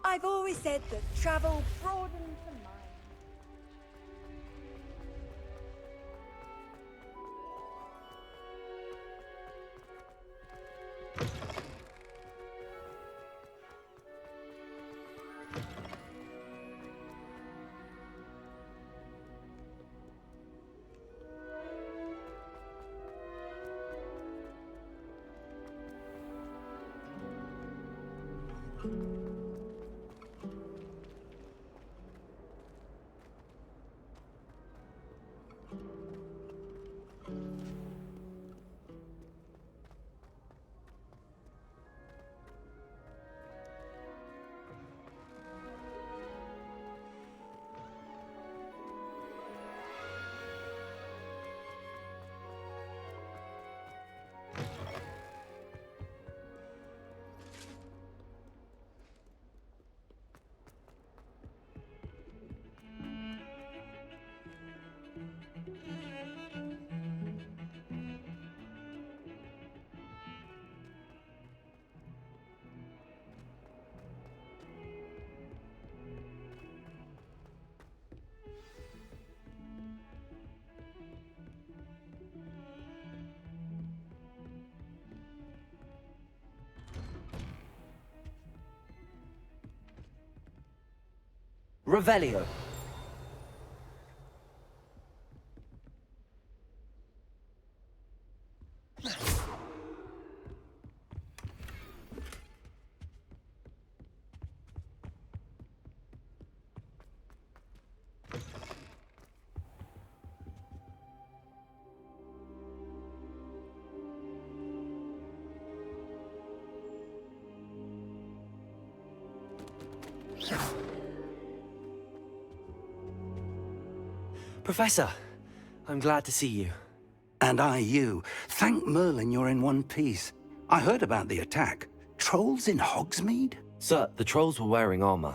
I've always said that travel broadens the mind. Revelio. Professor, I'm glad to see you. And I you. Thank Merlin you're in one piece. I heard about the attack. Trolls in Hogsmeade? Sir, the trolls were wearing armor.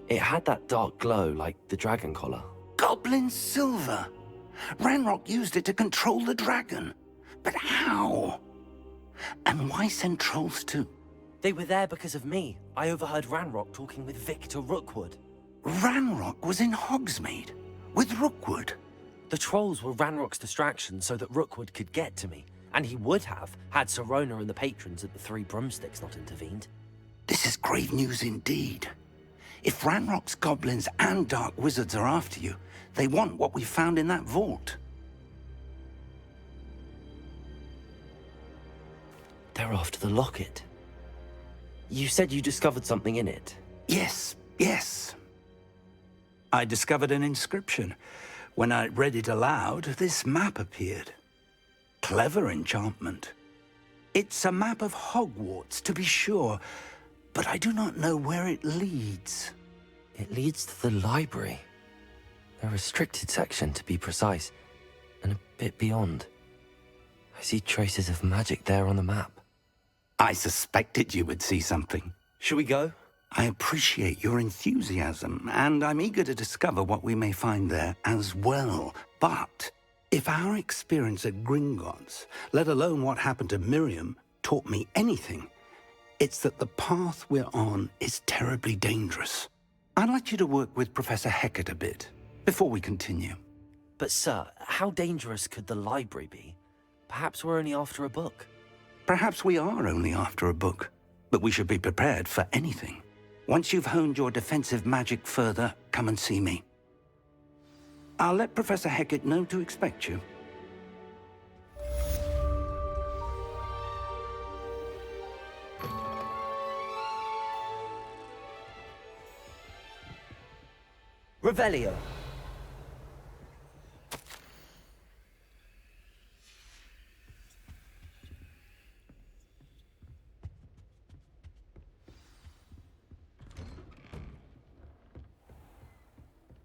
It had that dark glow like the dragon collar. Goblin silver! Ranrock used it to control the dragon. But how? And why send trolls too? They were there because of me. I overheard Ranrock talking with Victor Rookwood. Ranrock was in Hogsmeade? With Rookwood? The trolls were Ranrock's distraction so that Rookwood could get to me. And he would have, had Sirona and the patrons at the Three Broomsticks not intervened. This is grave news indeed. If Ranrock's goblins and dark wizards are after you, they want what we found in that vault. They're after the locket. You said you discovered something in it. Yes. I discovered an inscription. When I read it aloud, this map appeared. Clever enchantment. It's a map of Hogwarts, to be sure, but I do not know where it leads. It leads to the library. A restricted section, to be precise, and a bit beyond. I see traces of magic there on the map. I suspected you would see something. Shall we go? I appreciate your enthusiasm, and I'm eager to discover what we may find there as well. But if our experience at Gringotts, let alone what happened to Miriam, taught me anything, it's that the path we're on is terribly dangerous. I'd like you to work with Professor Hecat a bit, before we continue. But sir, how dangerous could the library be? Perhaps we're only after a book. Perhaps we are only after a book, but we should be prepared for anything. Once you've honed your defensive magic further, come and see me. I'll let Professor Hecat know to expect you. Revelio.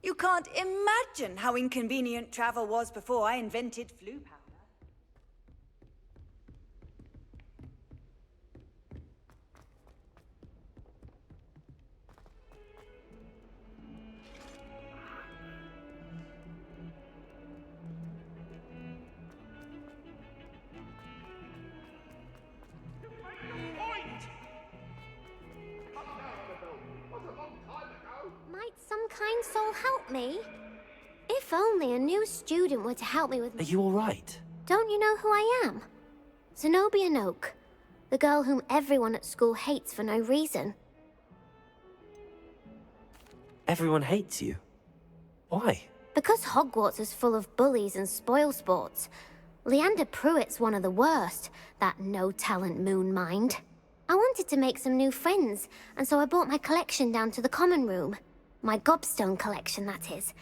You can't imagine how inconvenient travel was before I invented flu powder. Might some kind soul help me? If only a new student were to help me with... Are you all right? Don't you know who I am? Zenobia Noak, the girl whom everyone at school hates for no reason. Everyone hates you. Why? Because Hogwarts is full of bullies and spoilsports. Leander Pruitt's one of the worst, that no-talent moon mind. I wanted to make some new friends, and so I brought my collection down to the common room. My gobstone collection, that is.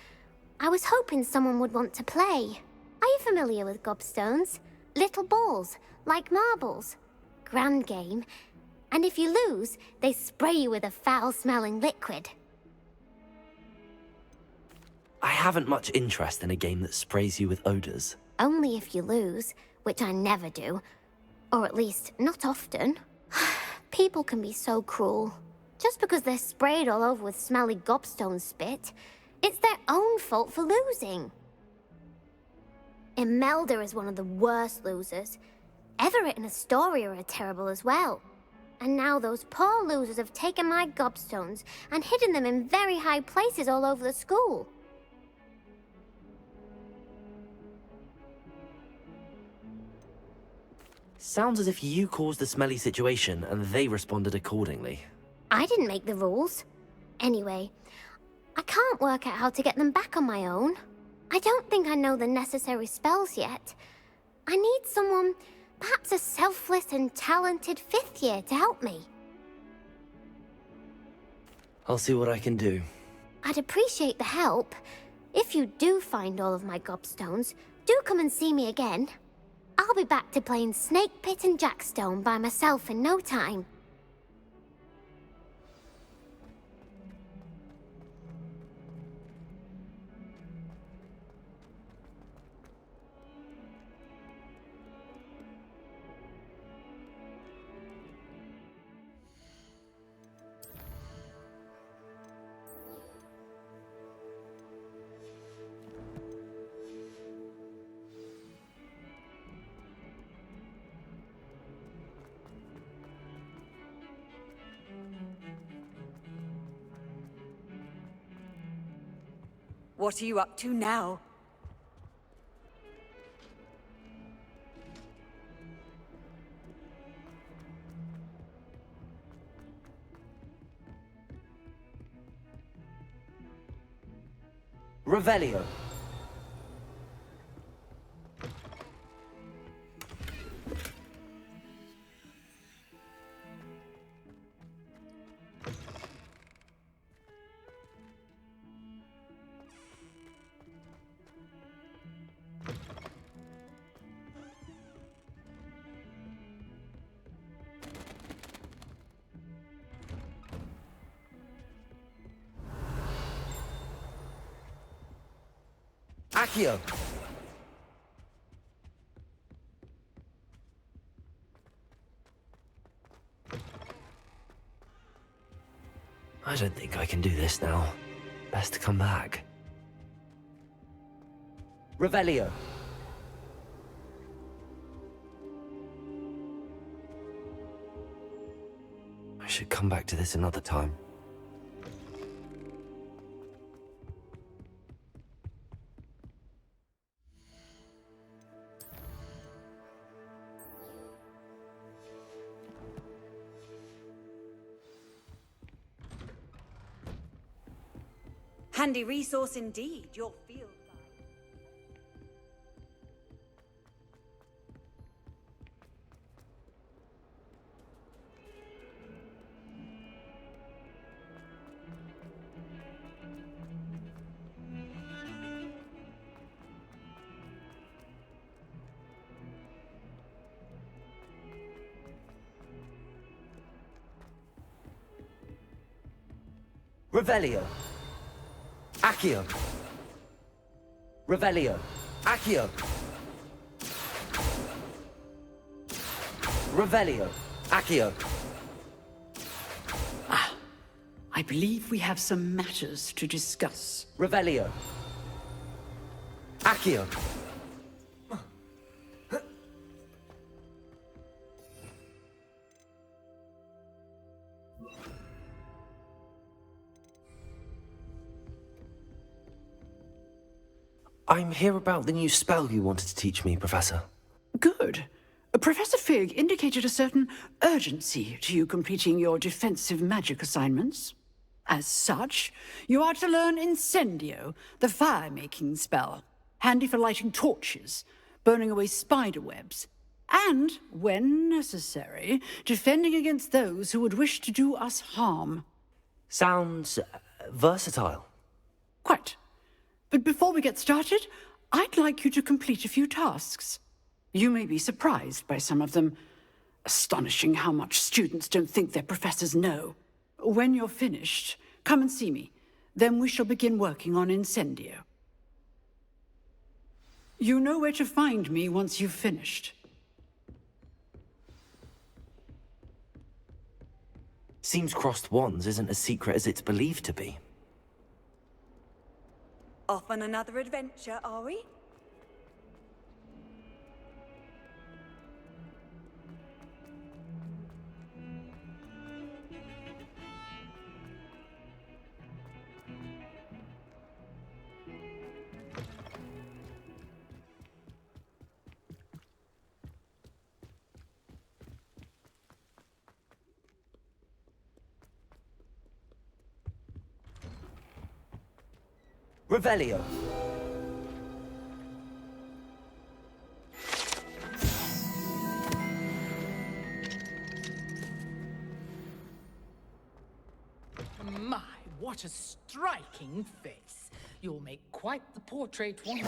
I was hoping someone would want to play. Are you familiar with gobstones? Little balls, like marbles. Grand game. And if you lose, they spray you with a foul-smelling liquid. I haven't much interest in a game that sprays you with odors. Only if you lose, which I never do. Or at least, not often. People can be so cruel. Just because they're sprayed all over with smelly gobstone spit, it's their own fault for losing. Imelda is one of the worst losers. Everett and Astoria are terrible as well. And now those poor losers have taken my gobstones and hidden them in very high places all over the school. Sounds as if you caused the smelly situation and they responded accordingly. I didn't make the rules. Anyway, I can't work out how to get them back on my own. I don't think I know the necessary spells yet. I need someone, perhaps a selfless and talented fifth year to help me. I'll see what I can do. I'd appreciate the help. If you do find all of my gobstones, do come and see me again. I'll be back to playing Snake Pit and Jackstone by myself in no time. What are you up to now? Revelio. Accio. I don't think I can do this now. Best to come back. Revelio. I should come back to this another time. Handy resource indeed, your field Revelio. Accio. Revelio. Accio. Revelio. Accio. I believe we have some matters to discuss. Revelio. Accio. I'm here about the new spell you wanted to teach me, Professor. Good. Professor Fig indicated a certain urgency to you completing your defensive magic assignments. As such, you are to learn Incendio, the fire-making spell, handy for lighting torches, burning away spider webs, and, when necessary, defending against those who would wish to do us harm. Sounds versatile. Quite. But before we get started, I'd like you to complete a few tasks. You may be surprised by some of them. Astonishing how much students don't think their professors know. When you're finished, come and see me. Then we shall begin working on Incendio. You know where to find me once you've finished. Seems crossed wands isn't as secret as it's believed to be. Off on another adventure, are we? Revelio. My, what a striking face. You'll make quite the portrait, won't you?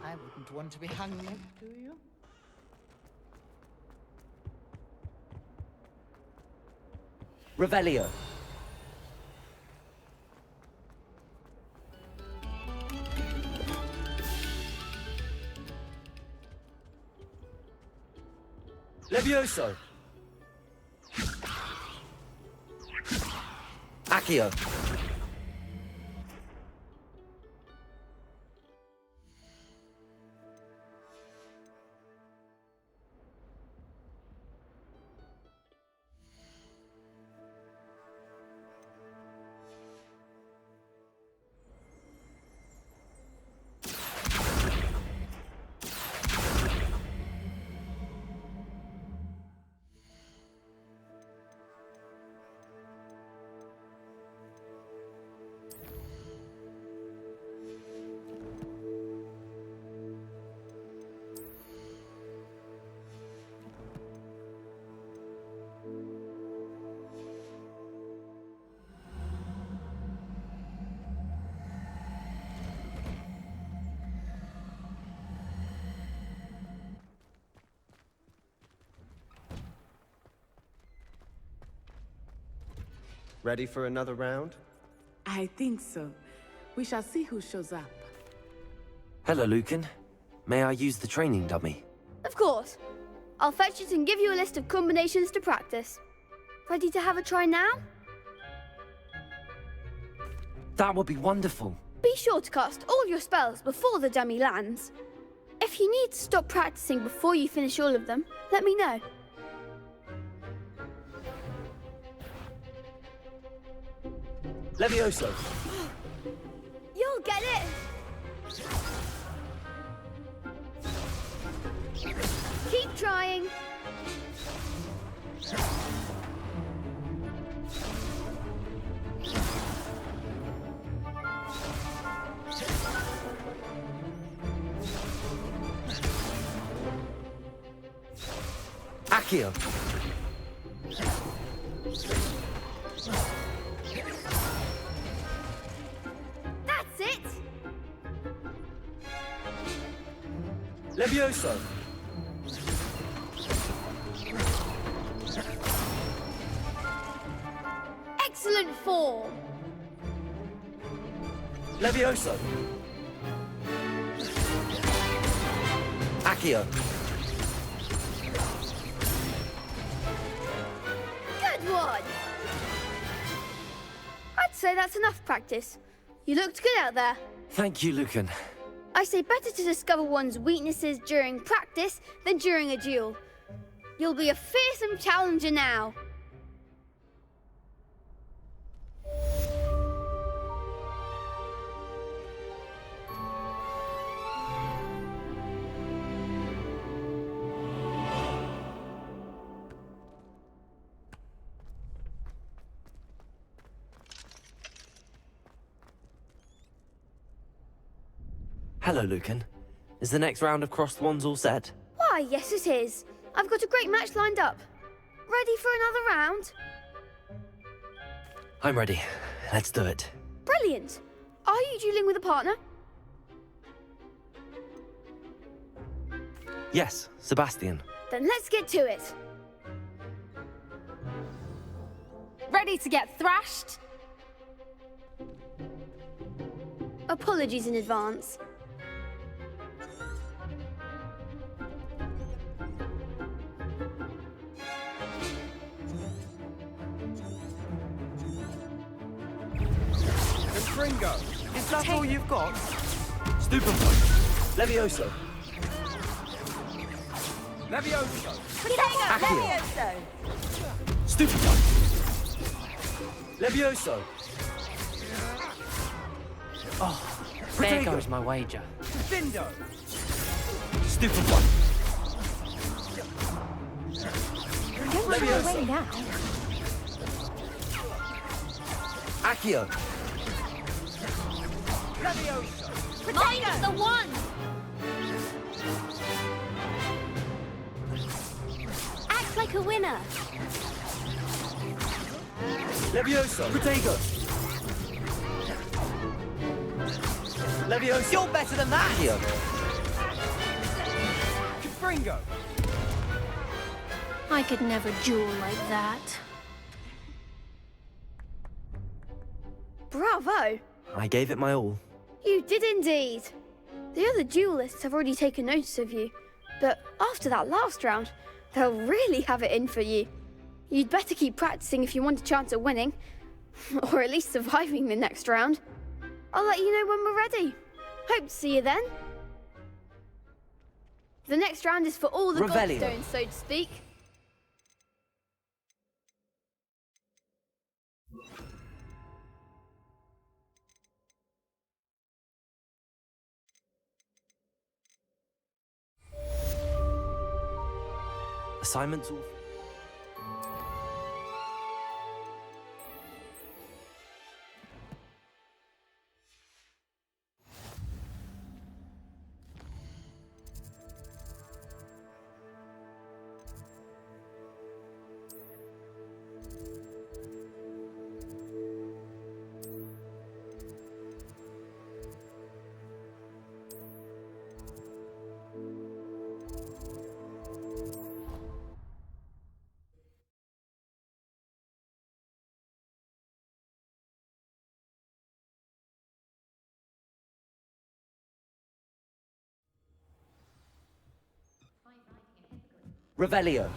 I wouldn't want to be hung next to you. Revelio. Levioso. Accio. Ready for another round? I think so. We shall see who shows up. Hello, Lucan. May I use the training dummy? Of course. I'll fetch it and give you a list of combinations to practice. Ready to have a try now? That would be wonderful. Be sure to cast all your spells before the dummy lands. If you need to stop practicing before you finish all of them, let me know. Levioso. You'll get it! Keep trying. Accio. That's it! Levioso. Excellent form! Levioso! Accio! Good one! I'd say that's enough practice. You looked good out there. Thank you, Lucan. I say better to discover one's weaknesses during practice than during a duel. You'll be a fearsome challenger now. Hello, Lucan. Is the next round of Crossed Wands all set? Why, yes it is. I've got a great match lined up. Ready for another round? I'm ready. Let's do it. Brilliant. Are you dueling with a partner? Yes, Sebastian. Then let's get to it. Ready to get thrashed? Apologies in advance. Ringo, is that all you've got? Stupefy! Levioso! Levioso! Accio! Stupefy! Levioso! Oh, there goes my wager. Vindo! Stupefy! Levioso. Now. Accio! Levioso! Mine is the one! Act like a winner. Levioso! Protego! Levioso! You're better than that! Accio! Ringo! I could never duel like that. Bravo! I gave it my all. You did indeed. The other duelists have already taken notice of you, but after that last round, they'll really have it in for you. You'd better keep practicing if you want a chance at winning, or at least surviving the next round. I'll let you know when we're ready. Hope to see you then. The next round is for all the Revelio. gobstones, so to speak. Assignments all... Revelio.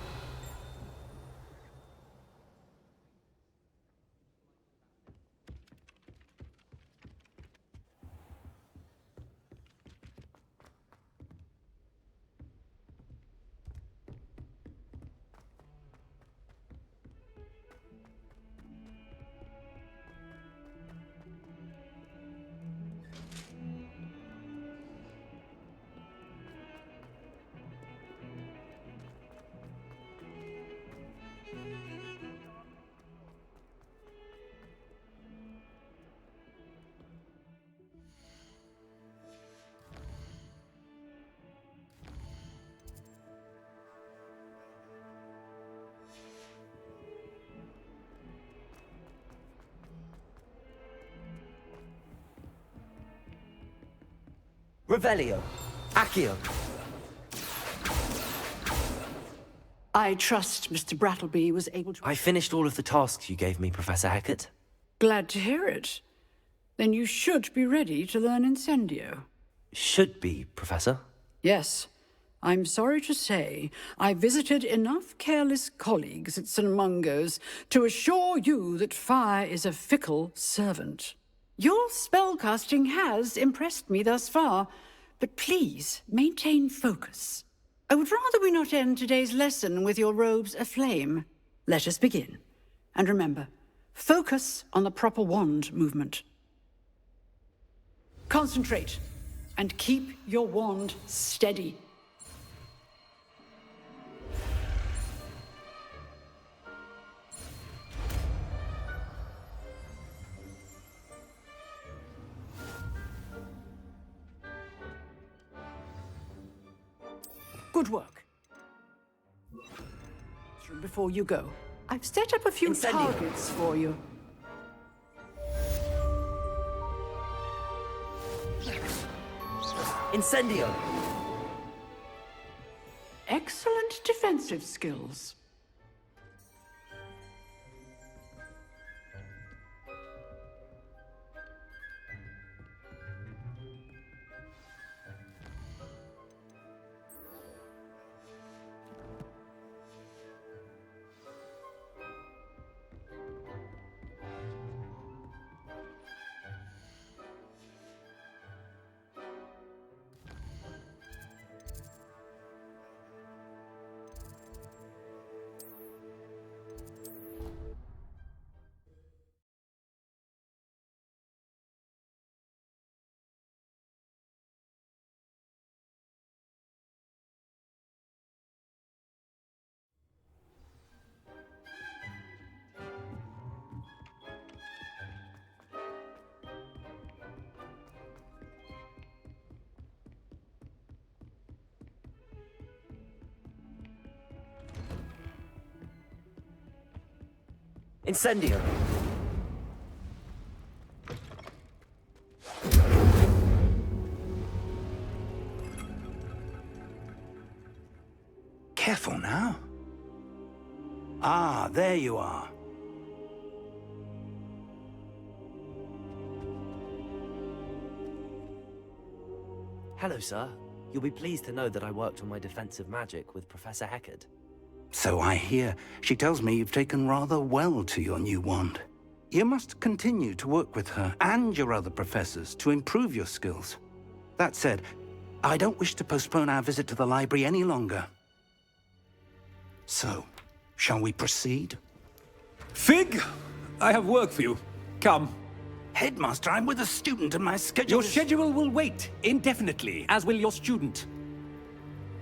Revelio. Accio. I trust Mr. Brattleby was able to... I finished all of the tasks you gave me, Professor Hecat. Glad to hear it. then you should be ready to learn Incendio. Should be, Professor. Yes. I'm sorry to say, I visited enough careless colleagues at St. Mungo's to assure you that fire is a fickle servant. Your spellcasting has impressed me thus far, but please maintain focus. I would rather we not end today's lesson with your robes aflame. Let us begin. And remember, focus on the proper wand movement. Concentrate, and keep your wand steady. Good work. Before you go, I've set up a few targets for you. Incendio! Excellent defensive skills. Incendio! Careful now. Ah, there you are. Hello, sir. You'll be pleased to know that I worked on my defensive magic with Professor Heckard. So I hear. She tells me you've taken rather well to your new wand. You must continue to work with her and your other professors to improve your skills. That said, I don't wish to postpone our visit to the library any longer. So, shall we proceed? Fig, I have work for you. Come. Headmaster, I'm with a student and my schedule Your schedule will wait indefinitely, as will your student.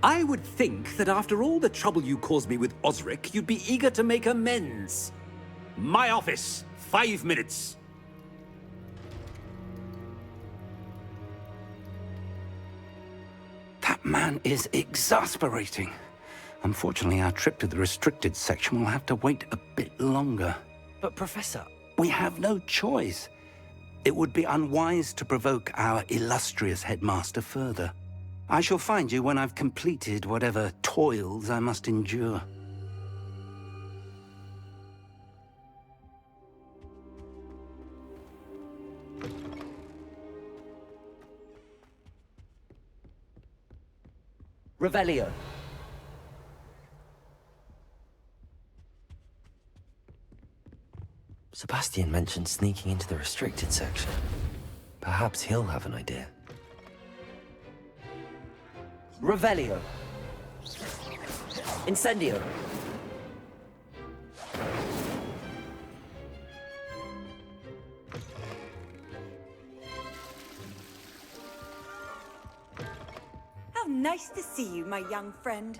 I would think that after all the trouble you caused me with Osric, you'd be eager to make amends. My office, 5 minutes. That man is exasperating. Unfortunately, our trip to the restricted section will have to wait a bit longer. But, Professor... We have no choice. It would be unwise to provoke our illustrious headmaster further. I shall find you when I've completed whatever toils I must endure. Revelio. Sebastian mentioned sneaking into the restricted section. Perhaps he'll have an idea. Revelio. Incendio. How nice to see you, my young friend.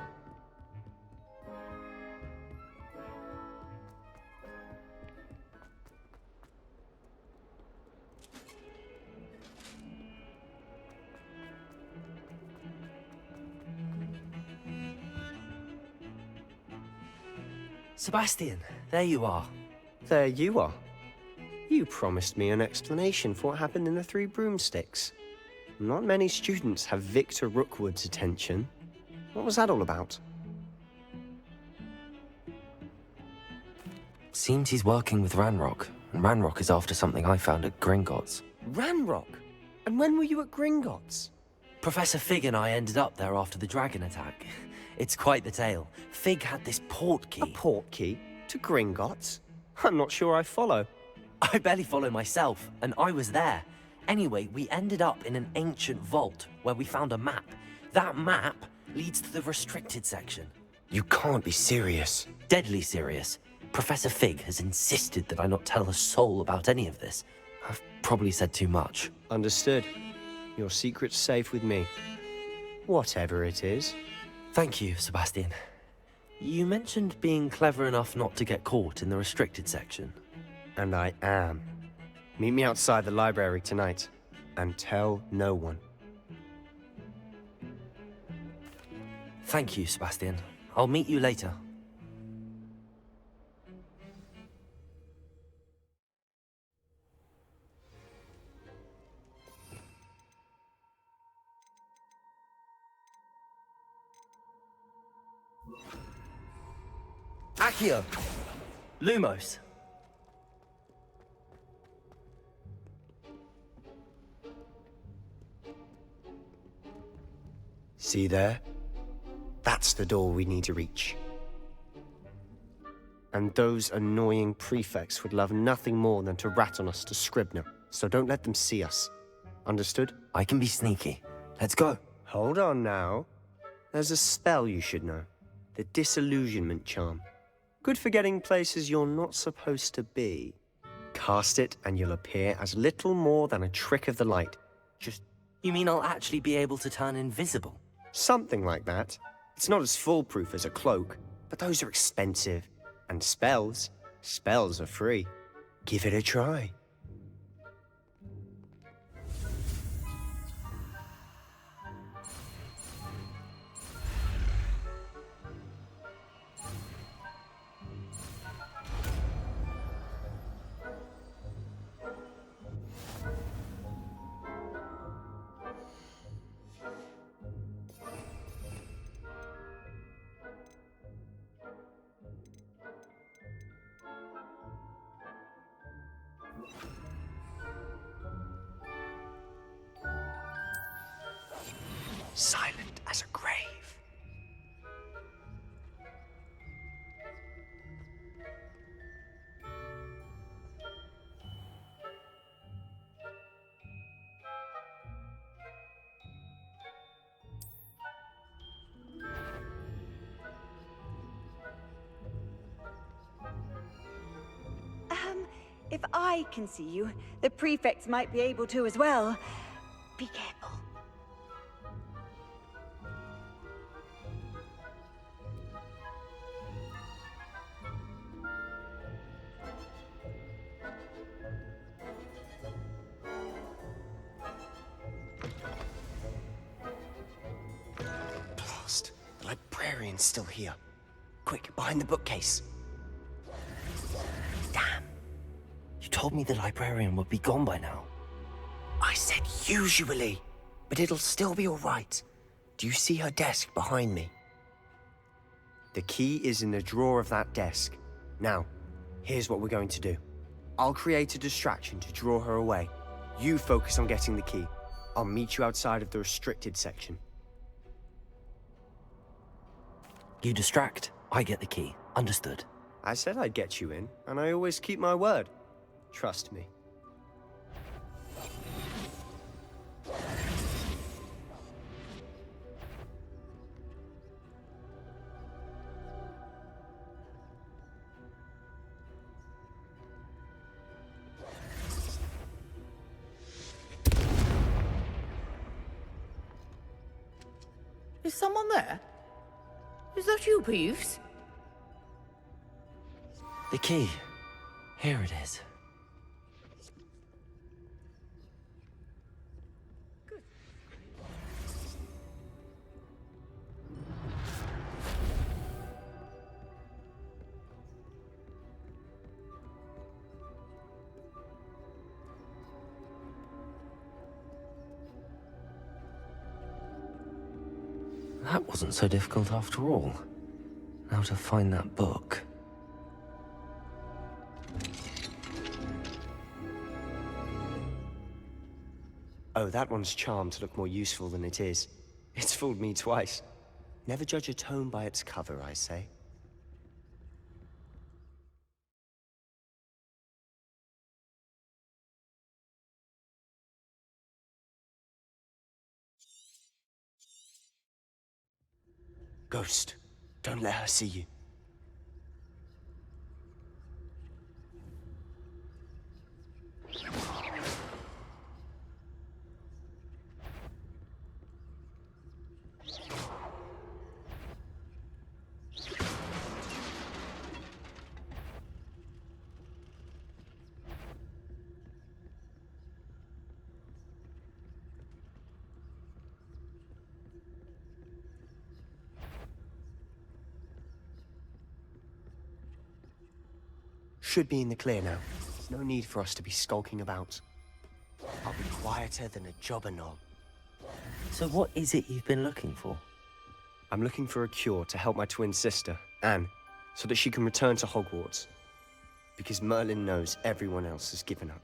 Sebastian, there you are. There you are. You promised me an explanation for what happened in the Three Broomsticks. Not many students have Victor Rookwood's attention. What was that all about? Seems he's working with Ranrock, and Ranrock is after something I found at Gringotts. Ranrock? And when were you at Gringotts? Professor Fig and I ended up there after the dragon attack. It's quite the tale. Fig had this port key. A port key? To Gringotts? I'm not sure I follow. I barely follow myself, and I was there. Anyway, we ended up in an ancient vault where we found a map. That map leads to the restricted section. You can't be serious. Deadly serious. Professor Fig has insisted that I not tell a soul about any of this. I've probably said too much. Understood. Your secret's safe with me. Whatever it is. Thank you, Sebastian. You mentioned being clever enough not to get caught in the restricted section. And I am. Meet me outside the library tonight. And tell no one. Thank you, Sebastian. I'll meet you later. Accio! Lumos! See there? That's the door we need to reach. And those annoying prefects would love nothing more than to rat on us to Scribner, so don't let them see us. Understood? I can be sneaky. Let's go. Hold on now. There's a spell you should know. The Disillusionment Charm. Good for getting places you're not supposed to be. Cast it and you'll appear as little more than a trick of the light. Just... You mean I'll actually be able to turn invisible? Something like that. It's not as foolproof as a cloak, but those are expensive. And spells are free. Give it a try. Silent as a grave. If I can see you, the prefects might be able to as well. Be careful. Blast! The librarian's still here. Quick, behind the bookcase. Damn. You told me the librarian would be gone by now. I said usually, but it'll still be all right. Do you see her desk behind me? The key is in the drawer of that desk. Now, here's what we're going to do. I'll create a distraction to draw her away. You focus on getting the key. I'll meet you outside of the restricted section. You distract, I get the key. Understood. I said I'd get you in, and I always keep my word. Trust me. Is someone there? Is that you, Peeves? The key. Here it is. That wasn't so difficult after all. Now to find that book. Oh, that one's charmed to look more useful than it is. It's fooled me twice. Never judge a tome by its cover, I say. Ghost, don't let her see you. Should be in the clear now. No need for us to be skulking about. I'll be quieter than a jobber knob. So what is it you've been looking for? I'm looking for a cure to help my twin sister, Anne, so that she can return to Hogwarts. Because Merlin knows everyone else has given up.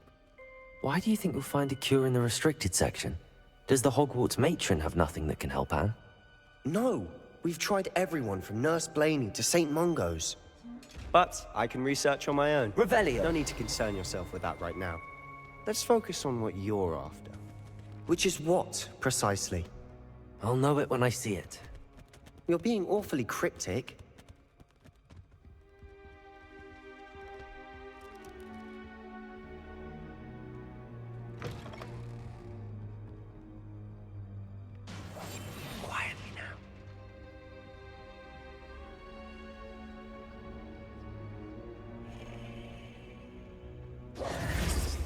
Why do you think you'll find a cure in the restricted section? Does the Hogwarts matron have nothing that can help Anne? No! We've tried everyone from Nurse Blaney to St. Mungo's. But I can research on my own. Revelio! No need to concern yourself with that right now. Let's focus on what you're after. Which is what, precisely? I'll know it when I see it. You're being awfully cryptic. Quietly now.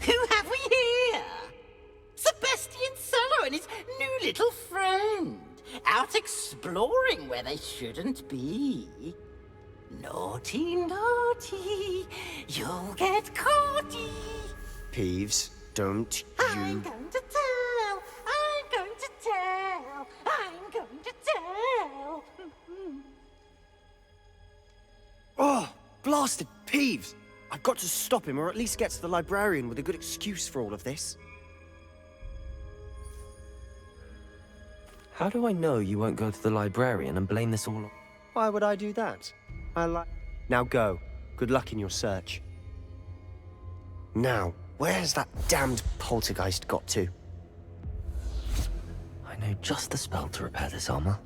Who have we here? Sebastian Solo and his new little friend, out exploring where they shouldn't be. Naughty, naughty, you'll get caughty. Peeves, don't I'm you... going to tell, I'm going to tell, I'm going to tell. Oh, blasted Peeves! I've got to stop him, or at least get to the librarian with a good excuse for all of this. How do I know you won't go to the librarian and blame this all on... Why would I do that? Now go. Good luck in your search. Now, where's that damned poltergeist got to? I know just the spell to repair this armor.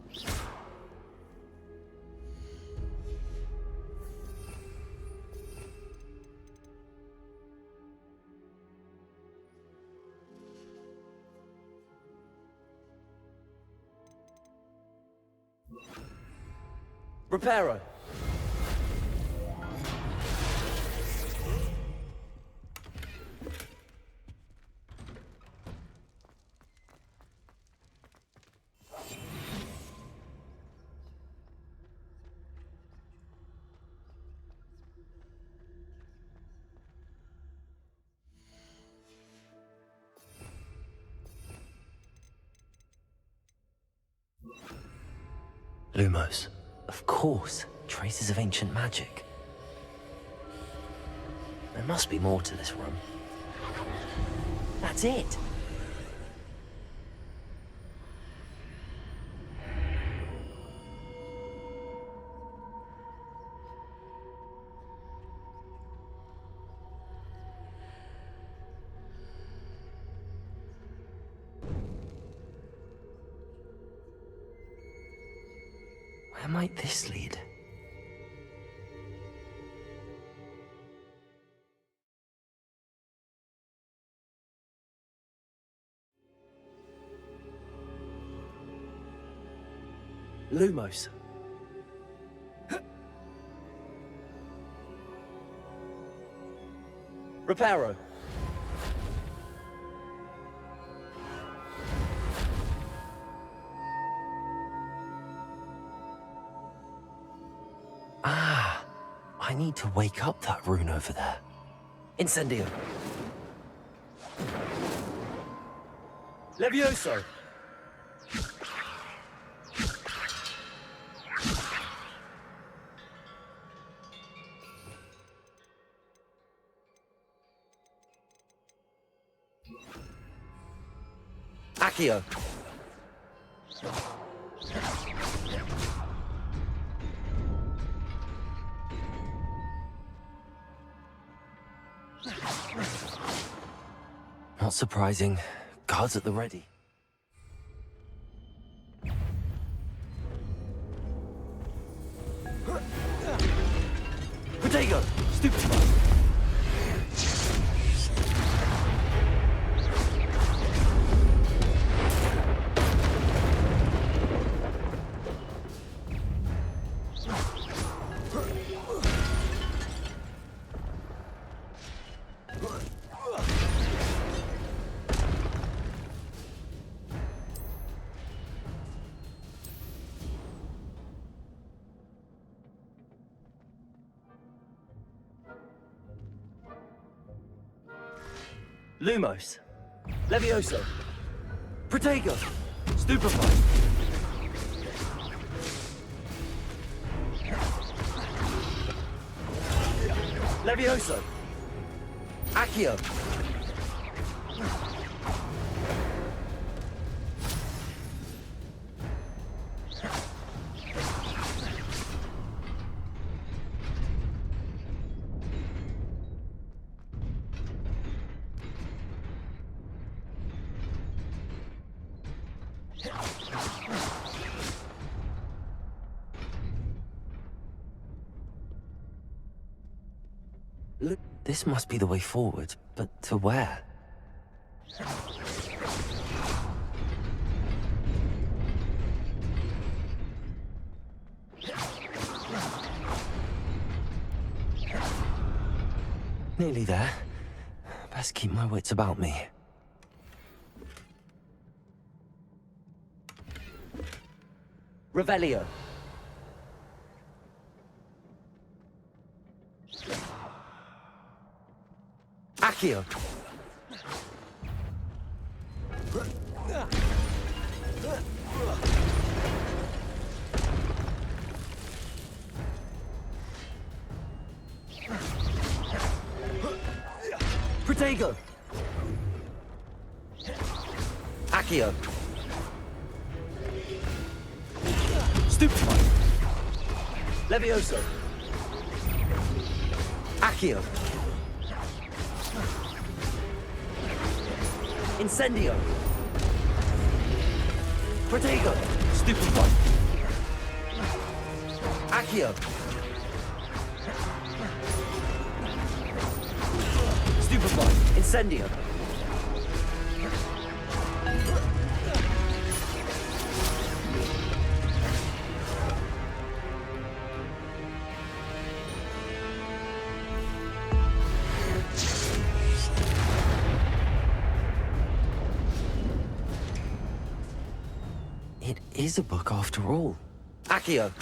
Reparo. Lumos. Of course. Traces of ancient magic. There must be more to this room. That's it! Where might this lead? Lumos. Reparo. Ah, I need to wake up that rune over there. Incendio. Levioso. Accio. Not surprising. Guards at the ready. Protego! Stupid! Lumos. Levioso. Protego! Stupefy! Levioso. Accio! Look, this must be the way forward, but to where? Nearly there. Best keep my wits about me. Revelio. Accio! Protego! Accio! Stupefy! Levioso. Accio! Incendio. Protego! Stupefy! Accio! Stupefy. Incendio. It is a book after all. Accio!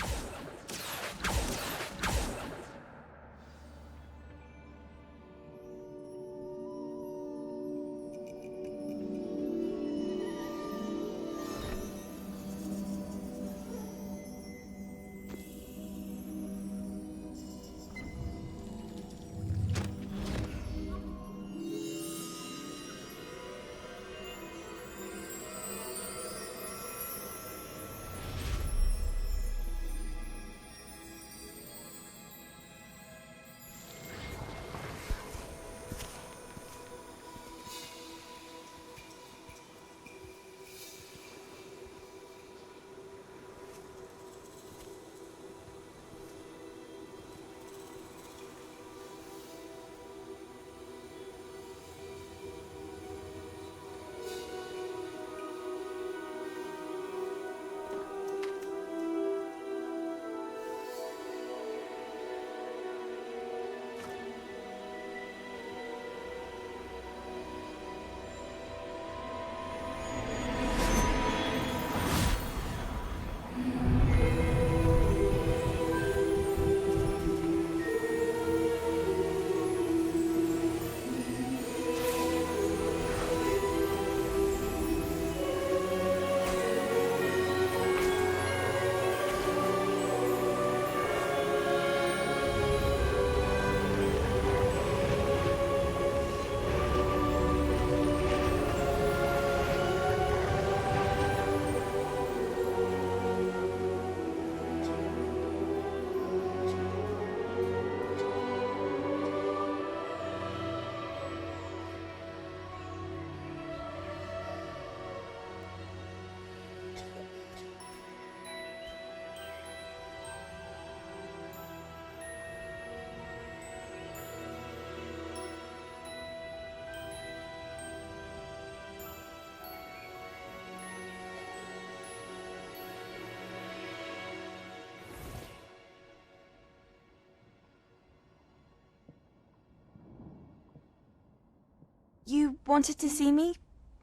You wanted to see me?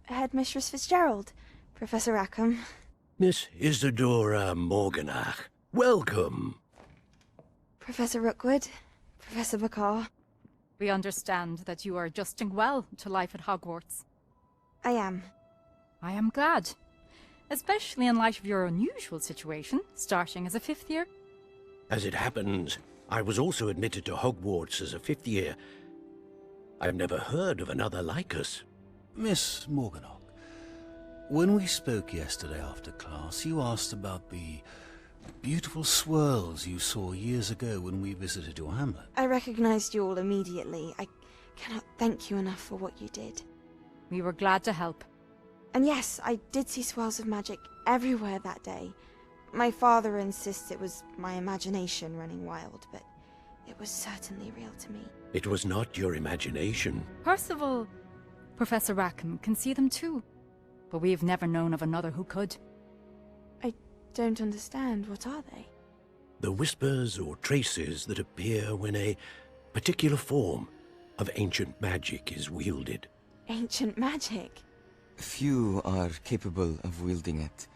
Headmistress Fitzgerald, Professor Rackham. Miss Isadora Morganach, welcome. Professor Rookwood, Professor Bakar. We understand that you are adjusting well to life at Hogwarts. I am. I am glad. Especially in light of your unusual situation, starting as a 5th year. As it happens, I was also admitted to Hogwarts as a 5th year. I've never heard of another like us. Miss Morganach, when we spoke yesterday after class, you asked about the beautiful swirls you saw years ago when we visited your hamlet. I recognized you all immediately. I cannot thank you enough for what you did. We were glad to help. And yes, I did see swirls of magic everywhere that day. My father insists it was my imagination running wild, but it was certainly real to me. It was not your imagination. Percival, Professor Rackham can see them too. But we have never known of another who could. I don't understand. What are they? The whispers or traces that appear when a particular form of ancient magic is wielded. Ancient magic? Few are capable of wielding it.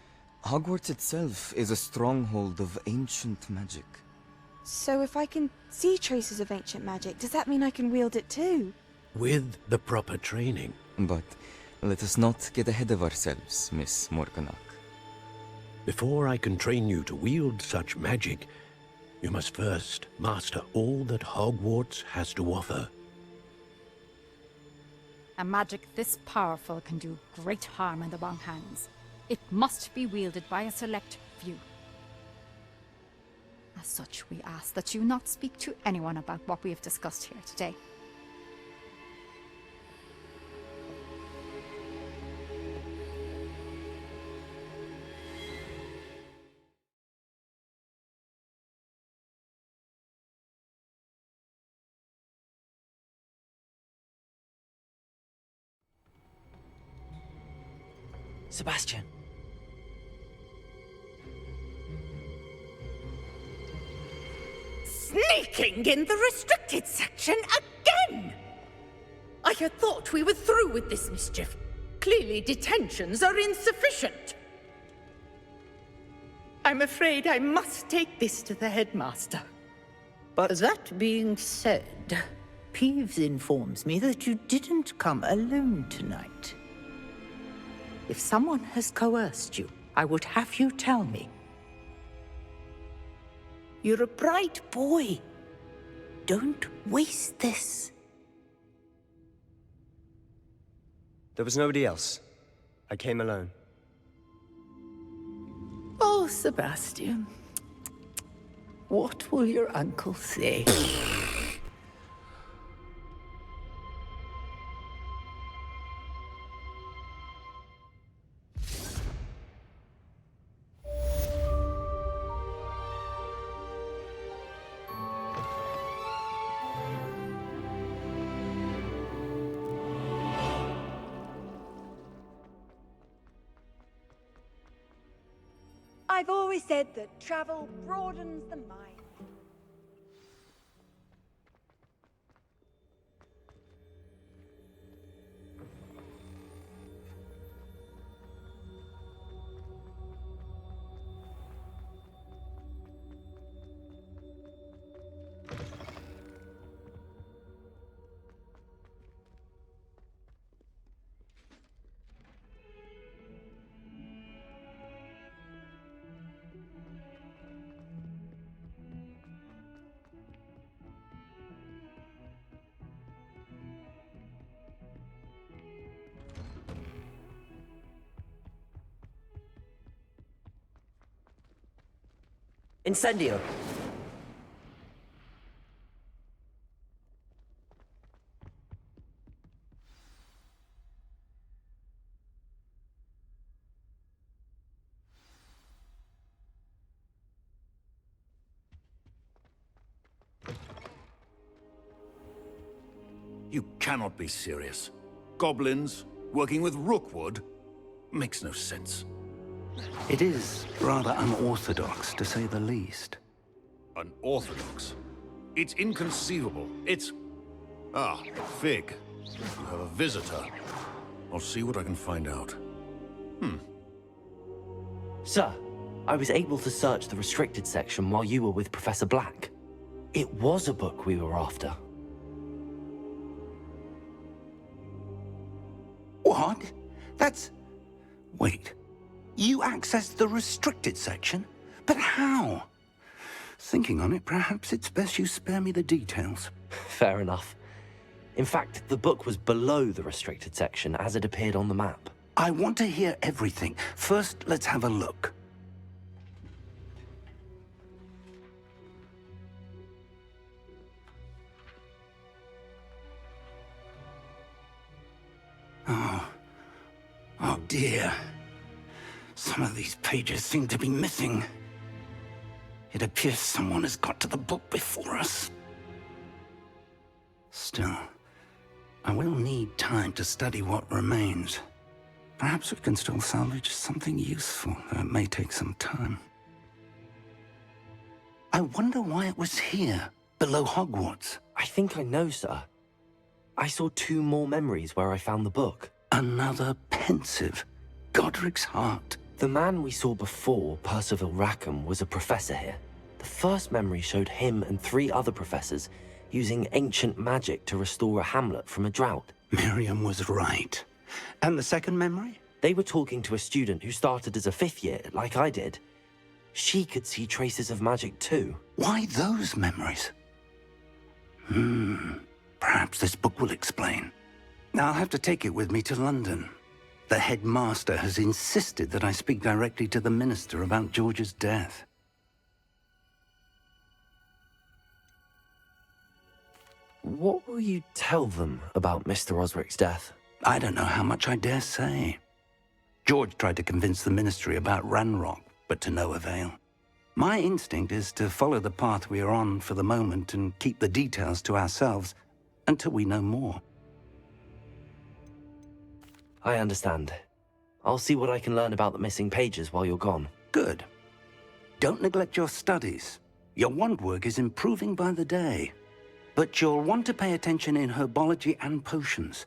Hogwarts itself is a stronghold of ancient magic. So if I can see traces of ancient magic, does that mean I can wield it too? With the proper training. But let us not get ahead of ourselves, Miss Morganach. Before I can train you to wield such magic, you must first master all that Hogwarts has to offer. A magic this powerful can do great harm in the wrong hands. It must be wielded by a select few. As such, we ask that you not speak to anyone about what we have discussed here today. Sebastian. Sneaking in the restricted section again! I had thought we were through with this mischief. Clearly detentions are insufficient. I'm afraid I must take this to the headmaster. But that being said, Peeves informs me that you didn't come alone tonight. If someone has coerced you, I would have you tell me. You're a bright boy. Don't waste this. There was nobody else. I came alone. Oh, Sebastian. What will your uncle say? I've always said that travel broadens the mind. Incendio. You cannot be serious. Goblins working with Rookwood makes no sense. It is rather unorthodox, to say the least. Unorthodox? It's inconceivable. It's... Ah, Fig. You have a visitor. I'll see what I can find out. Sir, I was able to search the restricted section while you were with Professor Black. It was a book we were after. What? That's... Wait. You accessed the restricted section? But how? Thinking on it, perhaps it's best you spare me the details. Fair enough. In fact, the book was below the restricted section as it appeared on the map. I want to hear everything. First, let's have a look. Oh dear. Some of these pages seem to be missing. It appears someone has got to the book before us. Still, I will need time to study what remains. Perhaps we can still salvage something useful, though it may take some time. I wonder why it was here, below Hogwarts. I think I know, sir. I saw 2 more memories where I found the book. Another pensive. Godric's heart. The man we saw before, Percival Rackham, was a professor here. The first memory showed him and 3 other professors using ancient magic to restore a hamlet from a drought. Miriam was right. And the second memory? They were talking to a student who started as a 5th year, like I did. She could see traces of magic too. Why those memories? Perhaps this book will explain. I'll have to take it with me to London. The headmaster has insisted that I speak directly to the minister about George's death. What will you tell them about Mr. Osric's death? I don't know how much I dare say. George tried to convince the ministry about Ranrock, but to no avail. My instinct is to follow the path we are on for the moment and keep the details to ourselves until we know more. I understand. I'll see what I can learn about the missing pages while you're gone. Good. Don't neglect your studies. Your wand work is improving by the day. But you'll want to pay attention in herbology and potions.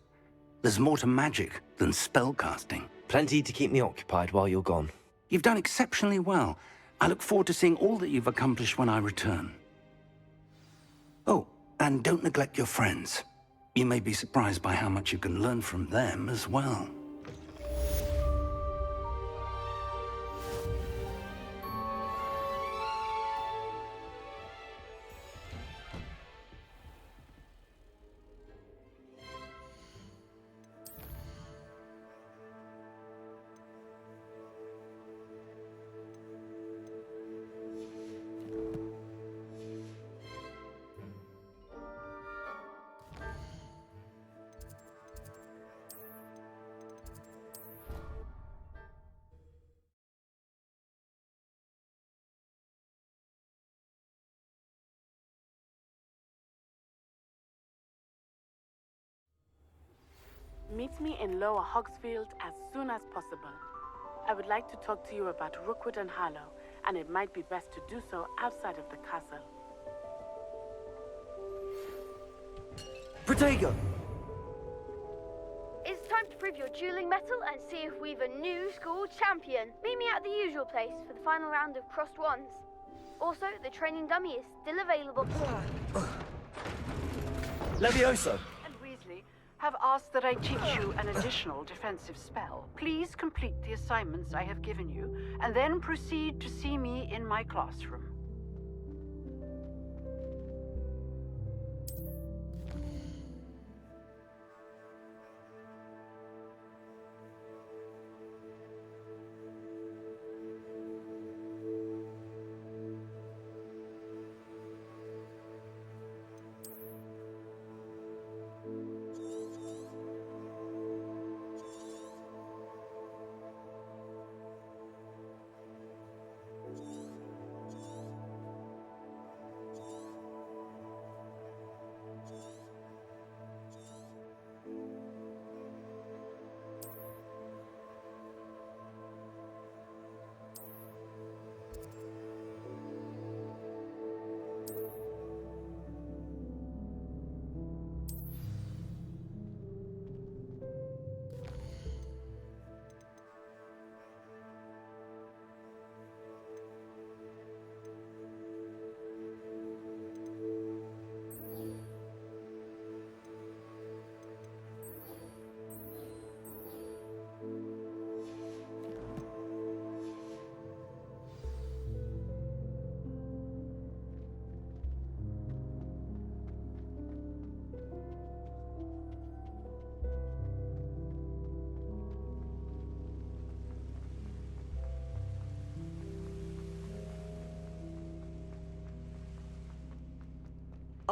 There's more to magic than spellcasting. Plenty to keep me occupied while you're gone. You've done exceptionally well. I look forward to seeing all that you've accomplished when I return. Oh, and don't neglect your friends. You may be surprised by how much you can learn from them as well. Meet me in Lower Hogsfield as soon as possible. I would like to talk to you about Rookwood and Harlow, and it might be best to do so outside of the castle. Protego! It's time to prove your dueling mettle and see if we've a new school champion. Meet me at the usual place for the final round of crossed wands. Also, the training dummy is still available. Levioso! And Weasley have asked that I teach you an additional defensive spell. Please complete the assignments I have given you, and then proceed to see me in my classroom.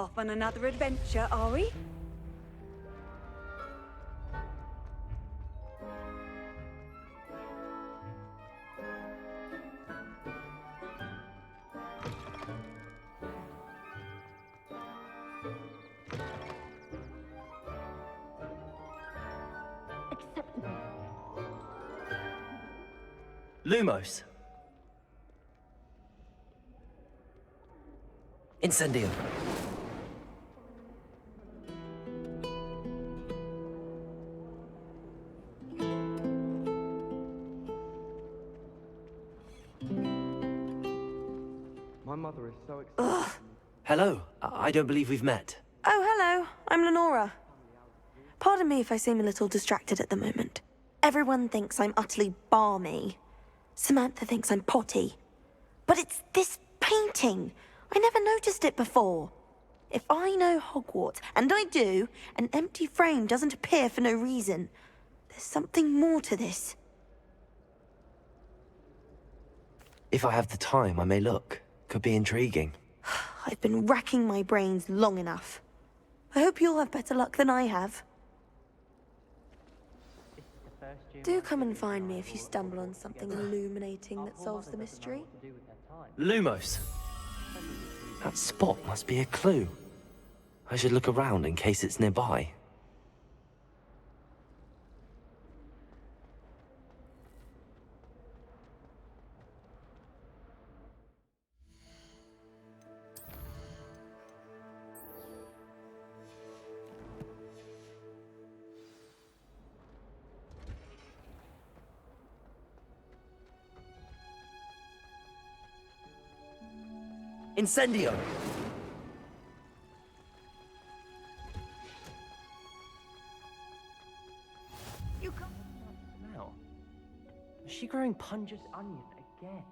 Off on another adventure, are we? Lumos. Incendio. My mother is so excited. Hello. I don't believe we've met. Oh, hello. I'm Lenora. Pardon me if I seem a little distracted at the moment. Everyone thinks I'm utterly balmy. Samantha thinks I'm potty. But it's this painting. I never noticed it before. If I know Hogwarts, and I do, an empty frame doesn't appear for no reason. There's something more to this. If I have the time, I may look. Could be intriguing. I've been racking my brains long enough. I hope you'll have better luck than I have. Do come and find me if you stumble on something illuminating that solves the mystery. Lumos. That spot must be a clue. I should look around in case it's nearby. Incendio! You can't smell. Is she growing pungent onion again?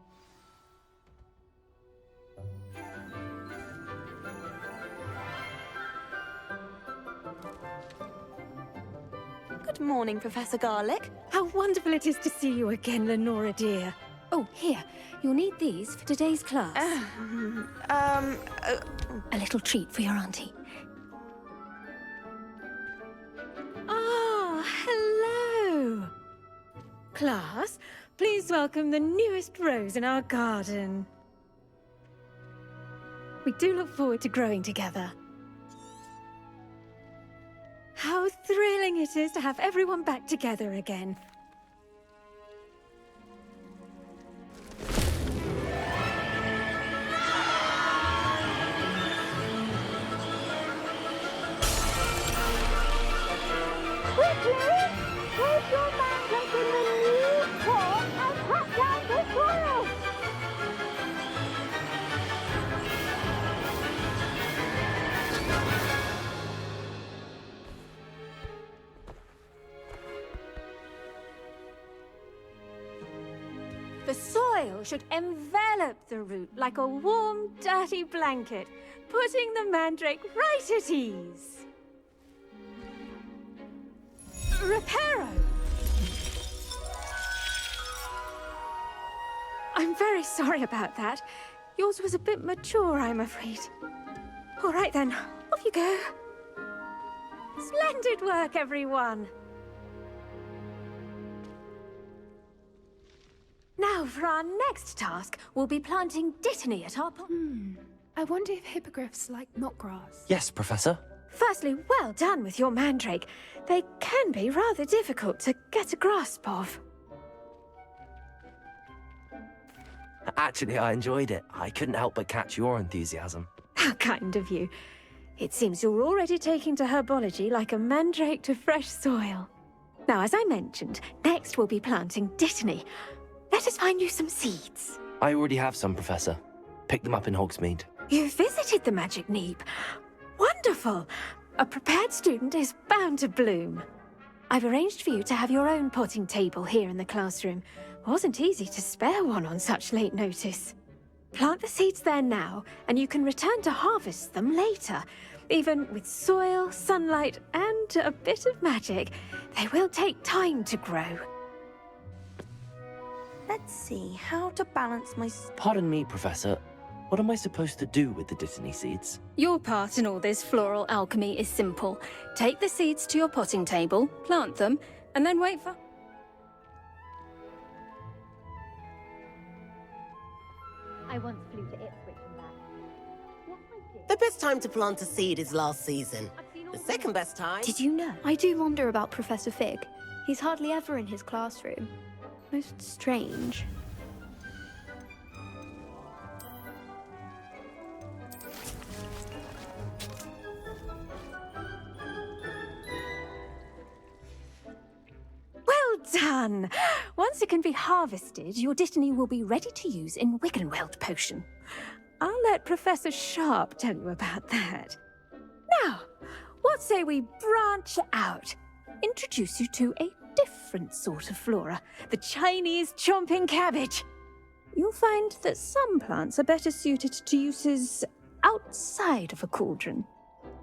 Good morning, Professor Garlick. How wonderful it is to see you again, Lenora dear. Oh, here. You'll need these for today's class. A little treat for your auntie. Ah, hello. Class, please welcome the newest rose in our garden. We do look forward to growing together. How thrilling it is to have everyone back together again. The soil should envelop the root like a warm, dirty blanket, putting the mandrake right at ease. Reparo! I'm very sorry about that. Yours was a bit mature, I'm afraid. All right then, off you go. Splendid work, everyone! Now, for our next task, we'll be planting dittany at our pond. I wonder if hippogriffs like knotgrass. Yes, Professor. Firstly, well done with your mandrake. They can be rather difficult to get a grasp of. Actually, I enjoyed it. I couldn't help but catch your enthusiasm. How kind of you. It seems you're already taking to herbology like a mandrake to fresh soil. Now, as I mentioned, next we'll be planting dittany. Let us find you some seeds. I already have some, Professor. Picked them up in Hogsmeade. You visited the Magic Neep. Wonderful! A prepared student is bound to bloom. I've arranged for you to have your own potting table here in the classroom. Wasn't easy to spare one on such late notice. Plant the seeds there now, and you can return to harvest them later. Even with soil, sunlight, and a bit of magic, they will take time to grow. Let's see how to balance my... Pardon me, Professor. What am I supposed to do with the Dittany seeds? Your part in all this floral alchemy is simple. Take the seeds to your potting table, plant them, and then wait for... I once flew to Ipswich and back. The best time to plant a seed is last season. The second best time... Did you know? I do wonder about Professor Fig. He's hardly ever in his classroom. Most strange. Well done! Once it can be harvested, your Dittany will be ready to use in Wiggenweld potion. I'll let Professor Sharp tell you about that. Now, what say we branch out? Introduce you to a different sort of flora, the Chinese chomping cabbage. You'll find that some plants are better suited to uses outside of a cauldron.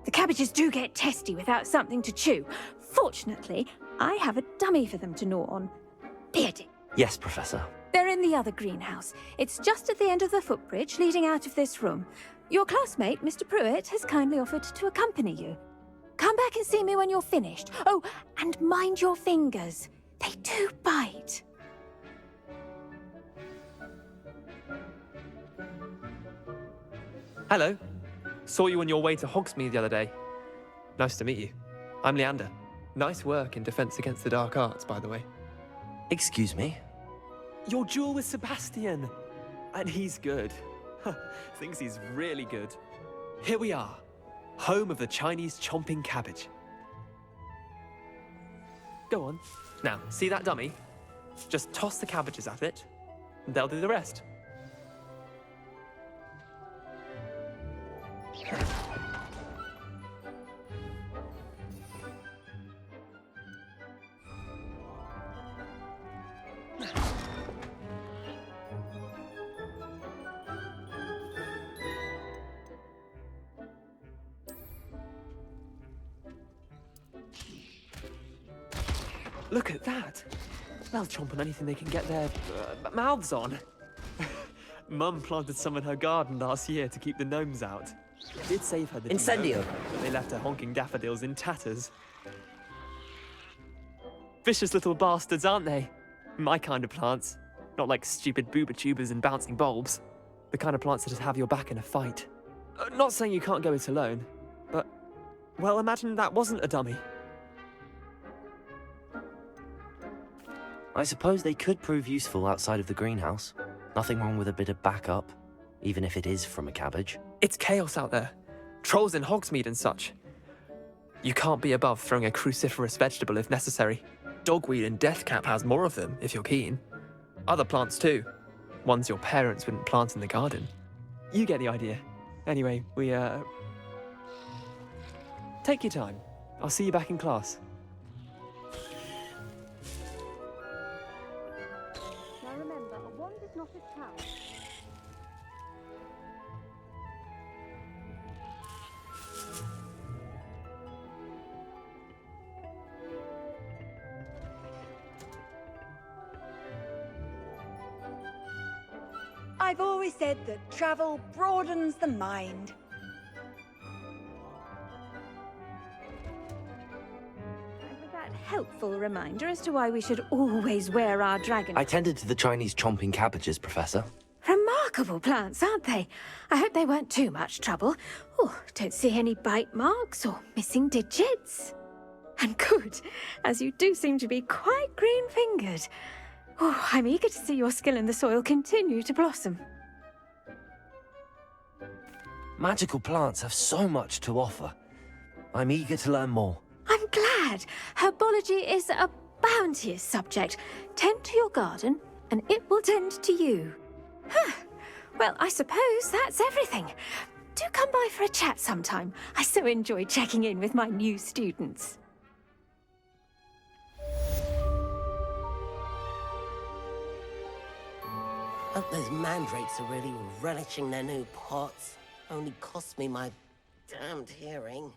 The cabbages do get testy without something to chew. Fortunately, I have a dummy for them to gnaw on. Beardy. Yes, Professor. They're in the other greenhouse. It's just at the end of the footbridge leading out of this room. Your classmate, Mr. Pruitt, has kindly offered to accompany you. Come back and see me when you're finished. Oh, and mind your fingers. They do bite. Hello. Saw you on your way to Hogsmeade the other day. Nice to meet you. I'm Leander. Nice work in Defense Against the Dark Arts, by the way. Excuse me? Your duel with Sebastian. And he's good. Thinks he's really good. Here we are. Home of the Chinese chomping cabbage. Go on. Now, see that dummy? Just toss the cabbages at it, and they'll do the rest. Look at that! They'll chomp on anything they can get their mouths on. Mum planted some in her garden last year to keep the gnomes out. It did save her the Incendio! But they left her honking daffodils in tatters. Vicious little bastards, aren't they? My kind of plants. Not like stupid booba tubers and bouncing bulbs. The kind of plants that just have your back in a fight. Not saying you can't go it alone, but... well, imagine that wasn't a dummy. I suppose they could prove useful outside of the greenhouse. Nothing wrong with a bit of backup, even if it is from a cabbage. It's chaos out there. Trolls in Hogsmeade and such. You can't be above throwing a cruciferous vegetable if necessary. Dogweed and deathcap has more of them, if you're keen. Other plants too. Ones your parents wouldn't plant in the garden. You get the idea. Anyway, take your time. I'll see you back in class. Now remember, a wand is not a tower. I've always said that travel broadens the mind. And with that helpful reminder as to why we should always wear our dragon... I tended to the Chinese chomping cabbages, Professor. Remarkable plants, aren't they? I hope they weren't too much trouble. Oh, don't see any bite marks or missing digits. And good, as you do seem to be quite green-fingered. Oh, I'm eager to see your skill in the soil continue to blossom. Magical plants have so much to offer. I'm eager to learn more. I'm glad. Herbology is a bounteous subject. Tend to your garden, and it will tend to you. Huh. Well, I suppose that's everything. Do come by for a chat sometime. I so enjoy checking in with my new students. Hope those mandrakes are really relishing their new pots. Only cost me my damned hearing.